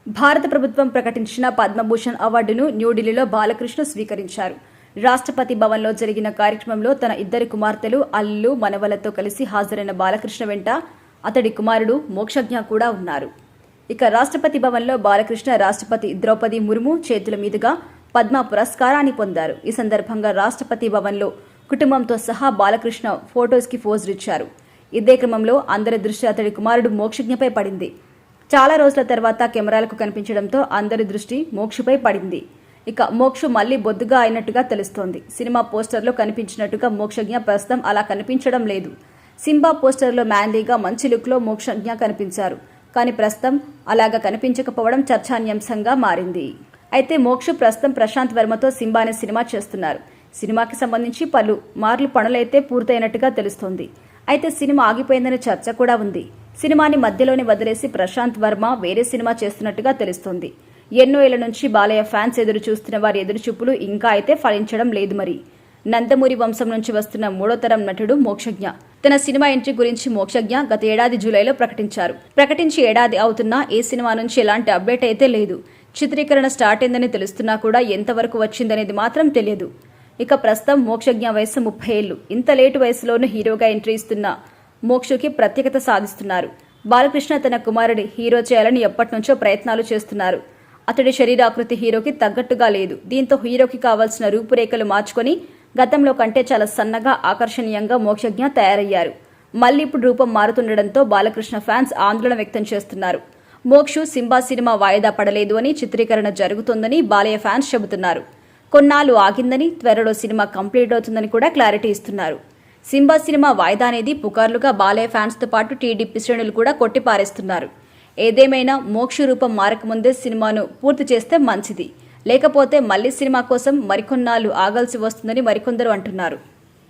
భారత ప్రభుత్వం ప్రకటించిన పద్మభూషణ్ అవార్డును న్యూఢిల్లీలో బాలకృష్ణ స్వీకరించారు. రాష్ట్రపతి భవన్లో జరిగిన కార్యక్రమంలో తన ఇద్దరు కుమార్తెలు, అల్లులు, మనవలతో కలిసి హాజరైన బాలకృష్ణ వెంట అతడి కుమారుడు మోక్షజ్ఞ కూడా ఉన్నారు. ఇక రాష్ట్రపతి భవన్లో బాలకృష్ణ రాష్ట్రపతి ద్రౌపది ముర్ము చేతుల మీదుగా పద్మ పురస్కారాన్ని పొందారు. ఈ సందర్భంగా రాష్ట్రపతి భవన్లో కుటుంబంతో సహా బాలకృష్ణ ఫొటోస్కి పోజులు ఇచ్చారు. ఇదే క్రమంలో అందరి దృష్టి అతడి కుమారుడు మోక్షజ్ఞపై పడింది. చాలా రోజుల తర్వాత కెమెరాలకు కనిపించడంతో అందరి దృష్టి మోక్షపై పడింది. ఇక మోక్ష మళ్లీ బొద్దుగా అయినట్టుగా తెలుస్తోంది. సినిమా పోస్టర్లో కనిపించినట్టుగా మోక్షజ్ఞ ప్రస్తుతం అలా కనిపించడం లేదు. సింబా పోస్టర్లో మ్యాన్లీగా మంచి లుక్లో మోక్షజ్ఞ కనిపించారు. కానీ ప్రస్తుతం అలాగా కనిపించకపోవడం చర్చానీయాంశంగా మారింది. అయితే మోక్ష ప్రస్తుతం ప్రశాంత్ వర్మతో సింబా అనే సినిమా చేస్తున్నారు. సినిమాకి సంబంధించి పలు మార్లు పనులైతే పూర్తయినట్టుగా తెలుస్తోంది. అయితే సినిమా ఆగిపోయిందనే చర్చ కూడా ఉంది. సినిమాని మధ్యలోనే వదిలేసి ప్రశాంత్ వర్మ వేరే సినిమా చేస్తున్నట్టుగా తెలుస్తోంది. ఎన్నో ఏళ్ల నుంచి బాలయ్య ఫ్యాన్స్ ఎదురు చూస్తున్న వారి ఎదురుచూపులు ఇంకా అయితే ఫలించడం లేదు. మరి నందమూరి వంశం నుంచి వస్తున్న మూడో తరం నటుడు మోక్షజ్ఞ తన సినిమా ఎంట్రీ గురించి మోక్షజ్ఞ గత ఏడాది జూలైలో ప్రకటించారు. ప్రకటించి ఏడాది అవుతున్నా ఏ సినిమా నుంచి ఎలాంటి అప్డేట్ అయితే లేదు. చిత్రీకరణ స్టార్ట్ అయిందని తెలుస్తున్నా కూడా ఎంతవరకు వచ్చిందనేది మాత్రం తెలియదు. ఇక ప్రస్తుతం మోక్షజ్ఞ వయసు 30 ఏళ్లు. ఇంత లేటు వయసులోనూ హీరోగా ఎంట్రీ ఇస్తున్న మోక్షకి ప్రత్యేకత సాధిస్తున్నారు. బాలకృష్ణ తన కుమారుడి హీరో చేయాలని ఎప్పటినుంచో ప్రయత్నాలు చేస్తున్నారు. అతడి శరీరాకృతి హీరోకి తగ్గట్టుగా లేదు. దీంతో హీరోకి కావాల్సిన రూపురేఖలు మార్చుకొని గతంలో కంటే చాలా సన్నగా ఆకర్షణీయంగా మోక్షజ్ఞ తయారయ్యారు. మళ్లీ ఇప్పుడు రూపం మారుతుండటంతో బాలకృష్ణ ఫ్యాన్స్ ఆందోళన వ్యక్తం చేస్తున్నారు. మోక్షు సింబా సినిమా వాయిదా పడలేదు అని, చిత్రీకరణ జరుగుతోందని బాలయ్య ఫ్యాన్స్ చెబుతున్నారు. కొన్నాళ్ళు ఆగిందని, త్వరలో సినిమా కంప్లీట్ అవుతుందని కూడా క్లారిటీ ఇస్తున్నారు. సింబా సినిమా వాయిదా అనేది పుకార్లుగా బాలయ్య ఫ్యాన్స్తో పాటు టీడీపీ శ్రేణులు కూడా కొట్టిపారేస్తున్నారు. ఏదేమైనా మోక్ష రూపం మారకముందే సినిమాను పూర్తి చేస్తే మంచిది. లేకపోతే మళ్లీ సినిమా కోసం మరికొన్నాళ్ళు ఆగాల్సి వస్తుందని మరికొందరు అంటున్నారు.